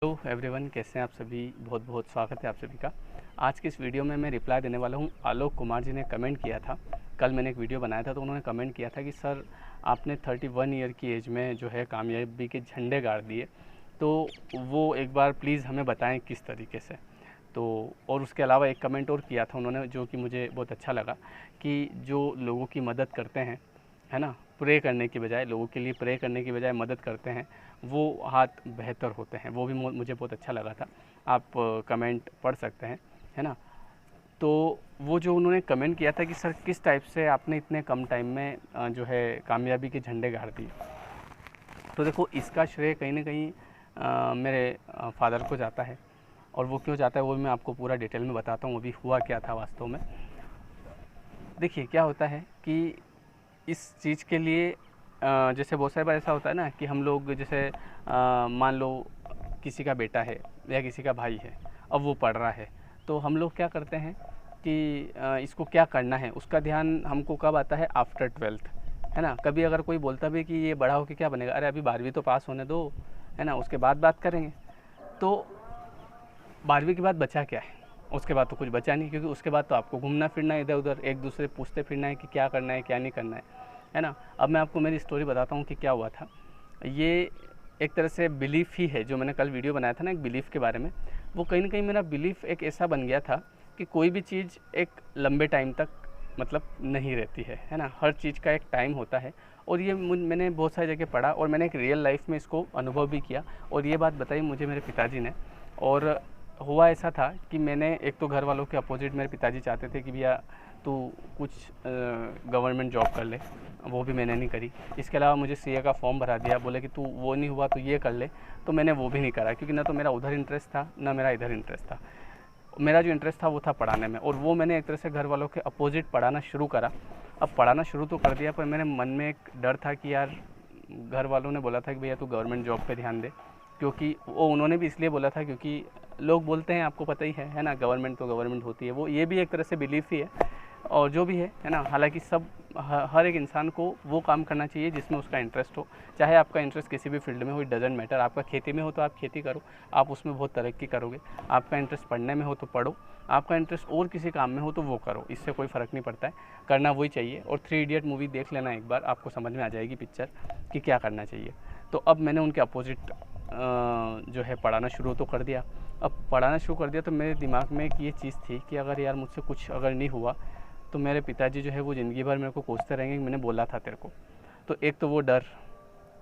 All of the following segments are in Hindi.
हेलो एवरीवन, कैसे हैं आप सभी। बहुत बहुत स्वागत है आप सभी का। आज की इस वीडियो में मैं रिप्लाई देने वाला हूं। आलोक कुमार जी ने कमेंट किया था। कल मैंने एक वीडियो बनाया था तो उन्होंने कमेंट किया था कि सर आपने 31 ईयर की एज में जो है कामयाबी के झंडे गाड़ दिए, तो वो एक बार प्लीज़ हमें बताएं किस तरीके से। तो और उसके अलावा एक कमेंट और किया था उन्होंने जो कि मुझे बहुत अच्छा लगा कि जो लोगों की मदद करते हैं, है ना, प्रे करने की बजाय, लोगों के लिए प्रे करने की बजाय मदद करते हैं, वो हाथ बेहतर होते हैं। वो भी मुझे बहुत अच्छा लगा था। आप कमेंट पढ़ सकते हैं, है ना। तो वो जो उन्होंने कमेंट किया था कि सर किस टाइप से आपने इतने कम टाइम में जो है कामयाबी के झंडे गाड़ दिए, तो देखो इसका श्रेय कहीं ना कहीं मेरे फादर को जाता है। और वो क्यों जाता है वो भी मैं आपको पूरा डिटेल में बताता हूँ, अभी हुआ क्या था वास्तव में। देखिए क्या होता है कि इस चीज़ के लिए जैसे बहुत सारी बार ऐसा होता है ना कि हम लोग जैसे मान लो किसी का बेटा है या किसी का भाई है, अब वो पढ़ रहा है, तो हम लोग क्या करते हैं कि इसको क्या करना है उसका ध्यान हमको कब आता है, आफ्टर 12th, है ना। कभी अगर कोई बोलता भी कि ये बड़ा होकर क्या बनेगा, अरे अभी 12वीं तो पास होने दो, है ना, उसके बाद बात करेंगे। तो 12वीं के बाद बचा क्या है, उसके बाद तो कुछ बचा नहीं, क्योंकि उसके बाद तो आपको घूमना फिरना है इधर उधर, एक दूसरे पूछते फिरना है कि क्या करना है क्या नहीं करना है ना। अब मैं आपको मेरी स्टोरी बताता हूँ कि क्या हुआ था। ये एक तरह से बिलीफ ही है, जो मैंने कल वीडियो बनाया था ना एक बिलीफ के बारे में, वो कहीं ना कहीं मेरा बिलीफ एक ऐसा बन गया था कि कोई भी चीज़ एक लंबे टाइम तक मतलब नहीं रहती है ना। हर चीज़ का एक टाइम होता है। और ये मैंने बहुत सारी जगह पढ़ा और मैंने एक रियल लाइफ में इसको अनुभव भी किया। और ये बात बताई मुझे मेरे पिताजी ने। और हुआ ऐसा था कि मैंने एक तो घर वालों के अपोजिट मेरे पिताजी चाहते थे कि भैया तू कुछ गवर्नमेंट जॉब कर ले, वो भी मैंने नहीं करी। इसके अलावा मुझे सीए का फॉर्म भरा दिया, बोले कि तू वो नहीं हुआ तो ये कर ले, तो मैंने वो भी नहीं करा, क्योंकि ना तो मेरा उधर इंटरेस्ट था ना मेरा इधर इंटरेस्ट था। मेरा जो इंटरेस्ट था वो था पढ़ाने में, और वो मैंने एक तरह से घर वालों के अपोजिट पढ़ाना शुरू करा। अब पढ़ाना शुरू तो कर दिया, पर मेरे मन में एक डर था कि यार घर वालों ने बोला था कि भैया तू गवर्नमेंट जॉब पे ध्यान दे, क्योंकि वो उन्होंने भी इसलिए बोला था क्योंकि लोग बोलते हैं, आपको पता ही है ना, गवर्नमेंट तो गवर्नमेंट होती है। वो ये भी एक तरह से बिलीफ ही है, और जो भी है ना। हालांकि सब हर एक इंसान को वो काम करना चाहिए जिसमें उसका इंटरेस्ट हो। चाहे आपका इंटरेस्ट किसी भी फील्ड में हो, इट डजेंट मैटर। आपका खेती में हो तो आप खेती करो, आप उसमें बहुत तरक्की करोगे। आपका इंटरेस्ट पढ़ने में हो तो पढ़ो, आपका इंटरेस्ट और किसी काम में हो तो वो करो, इससे कोई फ़र्क नहीं पड़ता है, करना वही चाहिए। और 3 इडियट मूवी देख लेना एक बार, आपको समझ में आ जाएगी पिक्चर कि क्या करना चाहिए। तो अब मैंने उनके अपोजिट जो है पढ़ाना शुरू तो कर दिया। अब पढ़ाना शुरू कर दिया तो मेरे दिमाग में एक ये चीज़ थी कि अगर यार मुझसे कुछ अगर नहीं हुआ तो मेरे पिताजी जो है वो ज़िंदगी भर मेरे को कोसते रहेंगे कि मैंने बोला था तेरे को। तो एक तो वो डर,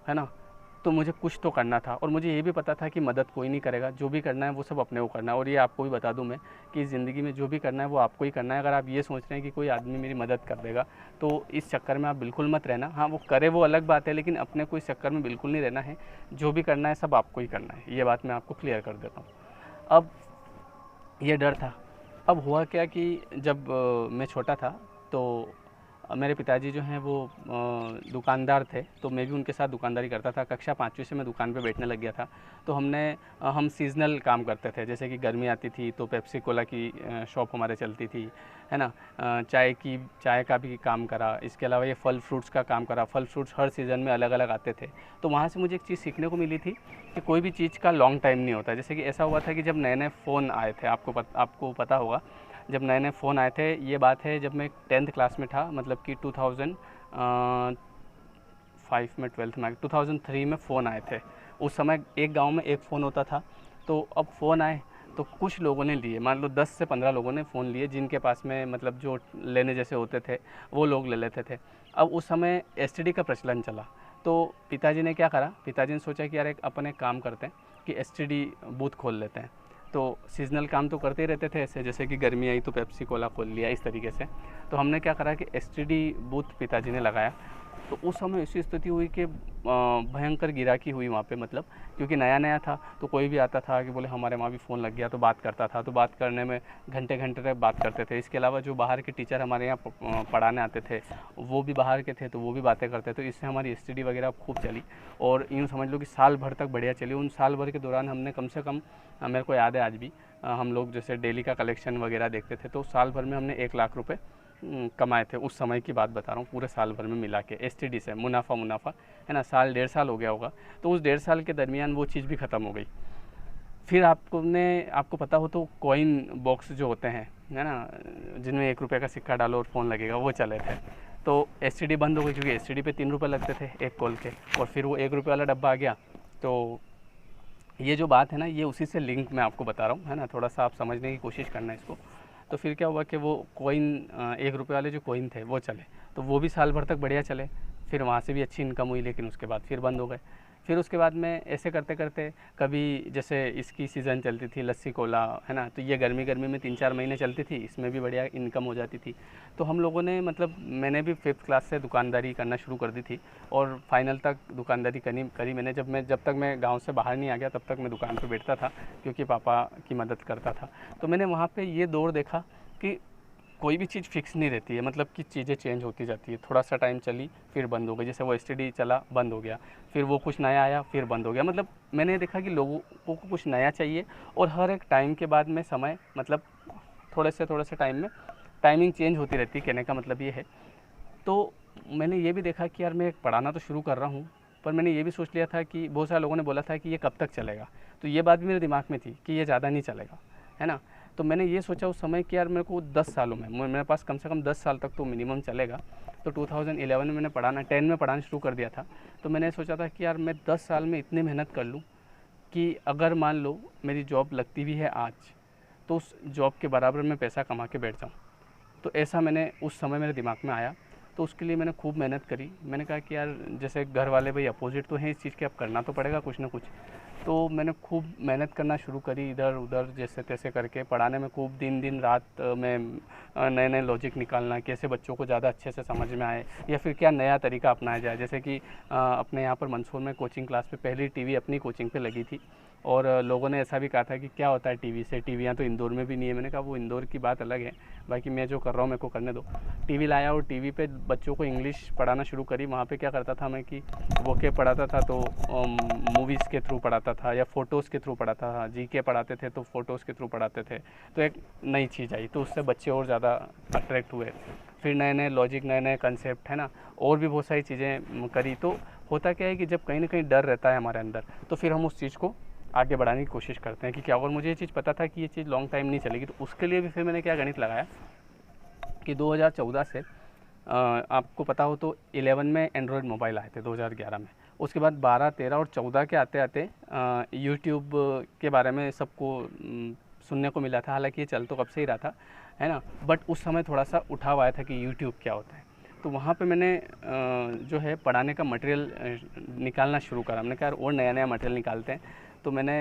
है ना। तो मुझे कुछ तो करना था, और मुझे ये भी पता था कि मदद कोई नहीं करेगा, जो भी करना है वो सब अपने को करना है। और ये आपको भी बता दूं मैं कि ज़िंदगी में जो भी करना है वो आपको ही करना है। अगर आप ये सोच रहे हैं कि कोई आदमी मेरी मदद कर देगा तो इस चक्कर में आप बिल्कुल मत रहना। हाँ, वो करे वो अलग बात है, लेकिन अपने को इस चक्कर में बिल्कुल नहीं रहना है। जो भी करना है सब आपको ही करना है, ये बात मैं आपको क्लियर कर देता हूँ। अब ये डर था। अब हुआ क्या कि जब मैं छोटा था तो मेरे पिताजी जो हैं वो दुकानदार थे, तो मैं भी उनके साथ दुकानदारी करता था। कक्षा 5वीं से मैं दुकान पे बैठने लग गया था। तो हम सीज़नल काम करते थे, जैसे कि गर्मी आती थी तो पेप्सी कोला की शॉप हमारे चलती थी, है ना। चाय का भी काम करा। इसके अलावा ये फल फ्रूट्स का काम करा। फल फ्रूट्स हर सीज़न में अलग अलग आते थे। तो वहाँ से मुझे एक चीज़ सीखने को मिली थी कि कोई भी चीज़ का लॉन्ग टाइम नहीं होता। जैसे कि ऐसा हुआ था कि जब नए नए फ़ोन आए थे, आपको पता होगा, जब नए नए फ़ोन आए थे, ये बात है जब मैं 10th क्लास में था, मतलब कि 2005 में, 12th में, 2003 में फ़ोन आए थे। उस समय एक गांव में एक फ़ोन होता था। तो अब फ़ोन आए तो कुछ लोगों ने लिए, मान लो 10 से 15 लोगों ने फ़ोन लिए, जिनके पास में मतलब जो लेने जैसे होते थे वो लोग ले लेते थे। अब उस समय एसटीडी का प्रचलन चला। तो पिताजी ने क्या करा, पिताजी ने सोचा कि यार अपन एक काम करते हैं कि एसटीडी बूथ खोल लेते हैं। तो सीज़नल काम तो करते ही रहते थे ऐसे, जैसे कि गर्मी आई तो पेप्सी कोला खोल लिया, इस तरीके से। तो हमने क्या करा कि एसटीडी बूथ पिताजी ने लगाया। तो उस समय ऐसी स्थिति हुई कि भयंकर गिराकी हुई वहाँ पे, मतलब क्योंकि नया नया था। तो कोई भी आता था कि बोले हमारे वहाँ भी फ़ोन लग गया, तो बात करता था। तो बात करने में घंटे घंटे तक बात करते थे। इसके अलावा जो बाहर के टीचर हमारे यहाँ पढ़ाने आते थे वो भी बाहर के थे, तो वो भी बातें करते। तो इससे हमारी एसटीडी वगैरह खूब चली, और यूँ समझ लो कि साल भर तक बढ़िया चली। उन साल भर के दौरान हमने कम से कम, मेरे को याद है आज भी, हम लोग जैसे डेली का कलेक्शन वगैरह देखते थे, तो साल भर में हमने 1 लाख रुपए कमाए थे। उस समय की बात बता रहा हूँ, पूरे साल भर में मिला के एसटीडी से मुनाफा, है ना। साल 1.5 साल हो गया होगा। तो उस 1.5 साल के दरमियान वो चीज़ भी ख़त्म हो गई। फिर आपको पता हो तो कॉइन बॉक्स जो होते हैं, है ना, जिनमें 1 रुपये का सिक्का डालो और फ़ोन लगेगा, वो चले थे। तो एसटीडी बंद हो गई क्योंकि एसटीडी पे 3 रुपये लगते थे एक कॉल के, और फिर वो 1 रुपये वाला डब्बा आ गया। तो ये जो बात है ना, ये उसी से लिंक मैं आपको बता रहा हूँ, है ना, थोड़ा सा आप समझने की कोशिश करना इसको। तो फिर क्या हुआ कि वो कॉइन 1 रुपये वाले जो कॉइन थे वो चले, तो वो भी साल भर तक बढ़िया चले, फिर वहाँ से भी अच्छी इनकम हुई, लेकिन उसके बाद फिर बंद हो गए। फिर उसके बाद में ऐसे करते करते कभी जैसे इसकी सीज़न चलती थी लस्सी कोला, है ना, तो ये गर्मी में 3-4 महीने चलती थी, इसमें भी बढ़िया इनकम हो जाती थी। तो हम लोगों ने मतलब मैंने भी 5th क्लास से दुकानदारी करना शुरू कर दी थी, और फाइनल तक दुकानदारी करी मैंने। जब तक मैं गाँव से बाहर नहीं आ गया तब तक मैं दुकान पर बैठता था, क्योंकि पापा की मदद करता था। तो मैंने वहाँ पर ये दौर देखा कि कोई भी चीज़ फिक्स नहीं रहती है, मतलब कि चीज़ें चेंज होती जाती है। थोड़ा सा टाइम चली फिर बंद हो गई, जैसे वो एसटीडी चला बंद हो गया, फिर वो कुछ नया आया फिर बंद हो गया। मतलब मैंने देखा कि लोगों को कुछ नया चाहिए, और हर एक टाइम के बाद में समय, मतलब थोड़े से टाइम में टाइमिंग चेंज होती रहती है, कहने का मतलब ये है। तो मैंने ये भी देखा कि यार मैं पढ़ाना तो शुरू कर रहा हूँ, पर मैंने ये भी सोच लिया था कि बहुत सारे लोगों ने बोला था कि ये कब तक चलेगा, तो ये बात भी मेरे दिमाग में थी कि ये ज़्यादा नहीं चलेगा, है ना। तो मैंने ये सोचा उस समय कि यार मेरे को 10 सालों में, मेरे पास कम से कम 10 साल तक तो मिनिमम चलेगा। तो 2011 में मैंने 10 में पढ़ाना शुरू कर दिया था। तो मैंने सोचा था कि यार मैं 10 साल में इतनी मेहनत कर लूँ कि अगर मान लो मेरी जॉब लगती भी है आज, तो उस जॉब के बराबर मैं पैसा कमा के बैठ जाऊँ। तो ऐसा मैंने उस समय मेरे दिमाग में आया। तो उसके लिए मैंने खूब मेहनत करी। मैंने कहा कि यार जैसे घर वाले भाई अपोजिट तो हैं इस चीज़ के, अब करना तो पड़ेगा कुछ ना कुछ। तो मैंने खूब मेहनत करना शुरू करी, इधर उधर जैसे तैसे करके पढ़ाने में खूब दिन रात में नए लॉजिक निकालना, कैसे बच्चों को ज़्यादा अच्छे से समझ में आए, या फिर क्या नया तरीका अपनाया जाए। जैसे कि अपने यहाँ पर मंदसौर में कोचिंग क्लास पे पहली टीवी अपनी कोचिंग पे लगी थी, और लोगों ने ऐसा भी कहा था कि क्या होता है टीवी से, टीवियाँ तो इंदौर में भी नहीं है। मैंने कहा वो इंदौर की बात अलग है, बाकी मैं जो कर रहा हूँ मेरे को करने दो। टीवी लाया और टीवी पे बच्चों को इंग्लिश पढ़ाना शुरू करी। वहाँ पे क्या करता था मैं कि वो के पढ़ाता था तो मूवीज़ के थ्रू पढ़ाता था, या फ़ोटोज़ के थ्रू पढ़ाता था। जीके पढ़ाते थे तो फ़ोटोज़ के थ्रू पढ़ाते थे। तो एक नई चीज़ आई, तो उससे बच्चे और ज़्यादा अट्रैक्ट हुए। फिर नए लॉजिक, नए कंसेप्ट, है ना, और भी बहुत सारी चीज़ें करी। तो होता क्या है कि जब कहीं ना कहीं डर रहता है हमारे अंदर, तो फिर हम उस चीज़ को आगे बढ़ाने की कोशिश करते हैं कि क्या, अगर मुझे ये चीज़ पता था कि ये चीज़ लॉन्ग टाइम नहीं चलेगी, तो उसके लिए भी फिर मैंने क्या गणित लगाया कि 2014 से आपको पता हो तो 11 में एंड्रॉयड मोबाइल आए थे 2011 में। उसके बाद 12, 13 और 14 के आते आते यूट्यूब के बारे में सबको सुनने को मिला था। हालांकि ये चल तो कब से ही रहा था, है ना, बट उस समय थोड़ा सा उठाव आया था कि यूट्यूब क्या होता है। तो वहाँ पे मैंने जो है पढ़ाने का मटेरियल निकालना शुरू करा। हमने कहा और नया मटेरियल निकालते हैं। तो मैंने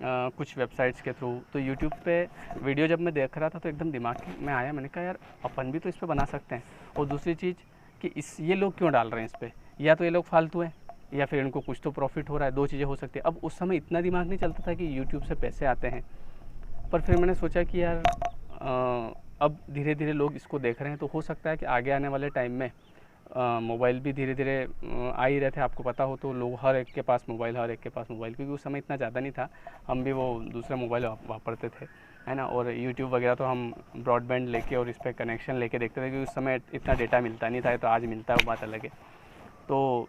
कुछ वेबसाइट्स के थ्रू, तो यूट्यूब पे वीडियो जब मैं देख रहा था तो एकदम दिमाग में आया, मैंने कहा यार अपन भी तो इस पे बना सकते हैं। और दूसरी चीज़ कि ये लोग क्यों डाल रहे हैं इस पर, या तो ये लोग फालतू हैं या फिर इनको कुछ तो प्रॉफिट हो रहा है, दो चीज़ें हो सकती है। अब उस समय इतना दिमाग नहीं चलता था कि यूट्यूब से पैसे आते हैं, पर फिर मैंने सोचा कि यार अब धीरे धीरे लोग इसको देख रहे हैं, तो हो सकता है कि आगे आने वाले टाइम में मोबाइल भी धीरे धीरे आ ही रहे थे। आपको पता हो तो लोग हर एक के पास मोबाइल, क्योंकि उस समय इतना ज़्यादा नहीं था, हम भी वो दूसरे मोबाइल वापरते थे, है ना। और यूट्यूब वगैरह तो हम ब्रॉडबैंड लेके और इस पर कनेक्शन लेके देखते थे, क्योंकि उस समय इतना डेटा मिलता नहीं था, तो आज मिलता है वो बात अलग है। तो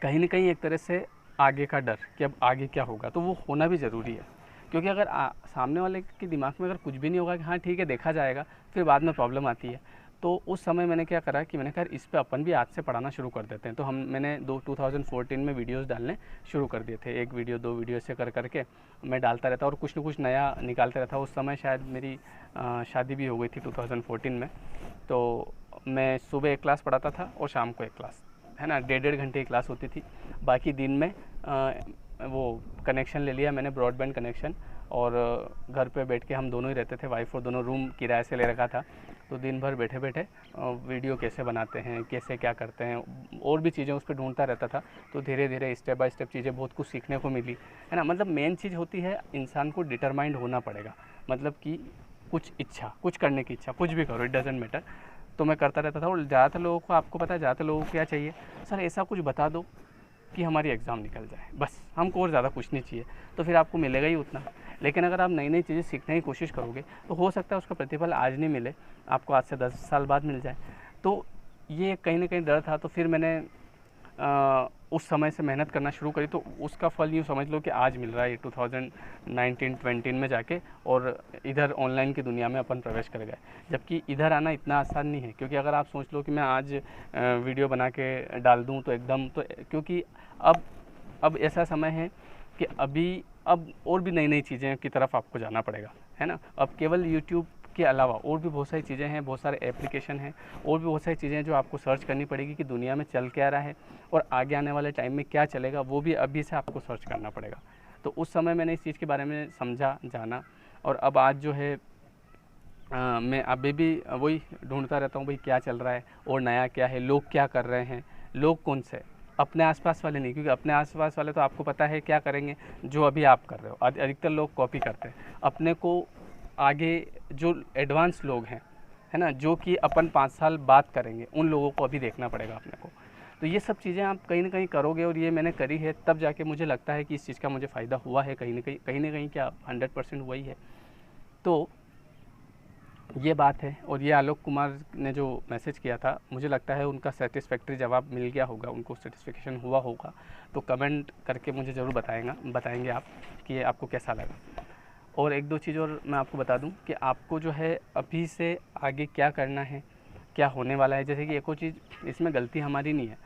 कहीं ना कहीं एक तरह से आगे का डर कि अब आगे क्या होगा, तो वो होना भी ज़रूरी है। क्योंकि अगर सामने वाले के दिमाग में अगर कुछ भी नहीं होगा कि हाँ ठीक है देखा जाएगा, फिर बाद में प्रॉब्लम आती है। तो उस समय मैंने क्या करा कि मैंने कहा इस पे अपन भी आज से पढ़ाना शुरू कर देते हैं। तो मैंने 2014 में वीडियोस डालने शुरू कर दिए थे, 1 वीडियो 2 वीडियो ऐसे करके मैं डालता रहता और कुछ न कुछ नया निकालता रहता। उस समय शायद मेरी शादी भी हो गई थी 2014 में। तो मैं सुबह 1 क्लास पढ़ाता था और शाम को 1 क्लास, है ना, 1.5 घंटे की क्लास होती थी। बाकी दिन में वो कनेक्शन ले लिया मैंने, ब्रॉडबैंड कनेक्शन, और घर पे बैठ के हम दोनों ही रहते थे, वाइफ और दोनों, रूम किराए से ले रखा था। तो दिन भर बैठे बैठे वीडियो कैसे बनाते हैं, कैसे क्या करते हैं, और भी चीज़ें उस पर ढूंढता रहता था। तो धीरे धीरे स्टेप बाय स्टेप चीज़ें बहुत कुछ सीखने को मिली, है ना। मतलब मेन चीज़ होती है इंसान को डिटरमाइंड होना पड़ेगा, मतलब कि कुछ इच्छा, कुछ करने की इच्छा, कुछ भी करो, इट डजेंट मैटर। तो मैं करता रहता था। और ज़्यादातर लोगों को, आपको पता है ज़्यादातर लोगों को क्या चाहिए, सर ऐसा कुछ बता दो कि हमारी एग्ज़ाम निकल जाए, बस हमको और ज़्यादा कुछ नहीं चाहिए। तो फिर आपको मिलेगा ही उतना। लेकिन अगर आप नई नई चीज़ें सीखने की कोशिश करोगे तो हो सकता है उसका प्रतिफल आज नहीं मिले, आपको आज से 10 साल बाद मिल जाए। तो ये कहीं ना कहीं डर था। तो फिर मैंने उस समय से मेहनत करना शुरू करी तो उसका फल यूँ समझ लो कि आज मिल रहा है 2019-20 में जाके, और इधर ऑनलाइन की दुनिया में अपन प्रवेश कर गए। जबकि इधर आना इतना आसान नहीं है, क्योंकि अगर आप सोच लो कि मैं आज वीडियो बना के डाल दूँ तो एकदम तो, क्योंकि अब ऐसा समय है कि अब और भी नई नई चीज़ें की तरफ आपको जाना पड़ेगा, है ना। अब केवल यूट्यूब के अलावा और भी बहुत सारी चीज़ें हैं, बहुत सारे एप्लीकेशन हैं, और भी बहुत सारी चीज़ें हैं जो आपको सर्च करनी पड़ेगी कि दुनिया में चल क्या रहा है और आगे आने वाले टाइम में क्या चलेगा, वो भी अभी से आपको सर्च करना पड़ेगा। तो उस समय मैंने इस चीज़ के बारे में समझा, जाना, और अब आज जो है मैं अभी भी वही ढूंढता रहता हूँ भाई क्या चल रहा है और नया क्या है, लोग क्या कर रहे हैं, लोग कौन से, अपने आसपास वाले नहीं, क्योंकि अपने आसपास वाले तो आपको पता है क्या करेंगे, जो अभी आप कर रहे हो। अधिकतर लोग कॉपी करते हैं अपने को। आगे जो एडवांस लोग हैं, है ना, जो कि अपन 5 साल बाद करेंगे, उन लोगों को अभी देखना पड़ेगा अपने को। तो ये सब चीज़ें आप कहीं ना कहीं करोगे, और ये मैंने करी है, तब जाके मुझे लगता है कि इस चीज़ का मुझे फ़ायदा हुआ है कहीं ना कहीं क्या 100% हुआ ही है। तो ये बात है। और ये आलोक कुमार ने जो मैसेज किया था, मुझे लगता है उनका सेटिस्फैक्ट्री जवाब मिल गया होगा, उनको सेटिस्फेक्शन हुआ होगा। तो कमेंट करके मुझे ज़रूर बताएंगे आप कि आपको कैसा लगा। और एक दो चीज़ और मैं आपको बता दूं कि आपको जो है अभी से आगे क्या करना है, क्या होने वाला है। जैसे कि एक और चीज़, इसमें गलती हमारी नहीं है,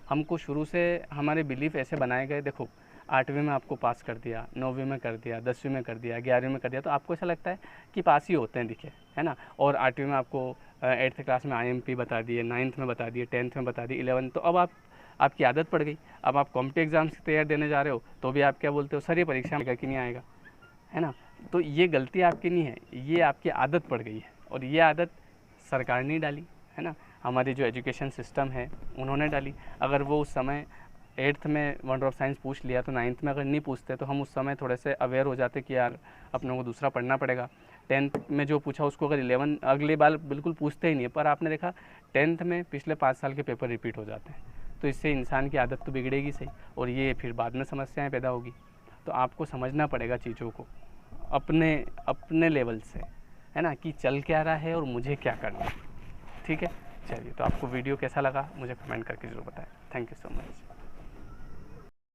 हमको शुरू से हमारे बिलीफ ऐसे बनाए गए। देखो 8वीं में आपको पास कर दिया, 9वीं में कर दिया, 10वीं में कर दिया, 11वीं में कर दिया, तो आपको ऐसा लगता है कि पास ही होते हैं दिखे, है ना। और 8वीं में आपको 8th क्लास में IMP बता दिए, 9th में बता दिए, 10th में बता दिए, 11th। तो अब आपकी आदत पड़ गई। अब आप कॉम्पिटिटिव एग्जाम्स की तैयारी देने जा रहे हो तो भी आप क्या बोलते हो, सर ये परीक्षा में आएगा कि नहीं आएगा, है ना। तो ये गलती आपकी नहीं है, ये आपकी आदत पड़ गई है, और ये आदत सरकार ने डाली, है ना। हमारी जो एजुकेशन सिस्टम है उन्होंने डाली। अगर वो उस समय 8th में वंडर ऑफ साइंस पूछ लिया तो 9th में अगर नहीं पूछते तो हम उस समय थोड़े से अवेयर हो जाते कि यार अपनों को दूसरा पढ़ना पड़ेगा। 10th में जो पूछा उसको अगर 11 अगले बार बिल्कुल पूछते ही नहीं है, पर आपने देखा 10th में पिछले 5 साल के पेपर रिपीट हो जाते हैं। तो इससे इंसान की आदत तो बिगड़ेगी सही, और ये फिर बाद में समस्याएँ पैदा होगी। तो आपको समझना पड़ेगा चीज़ों को अपने लेवल से, है ना, कि चल क्या रहा है और मुझे क्या करना है। ठीक है, चलिए। तो आपको वीडियो कैसा लगा मुझे कमेंट करके ज़रूर बताएं। Thank you so much.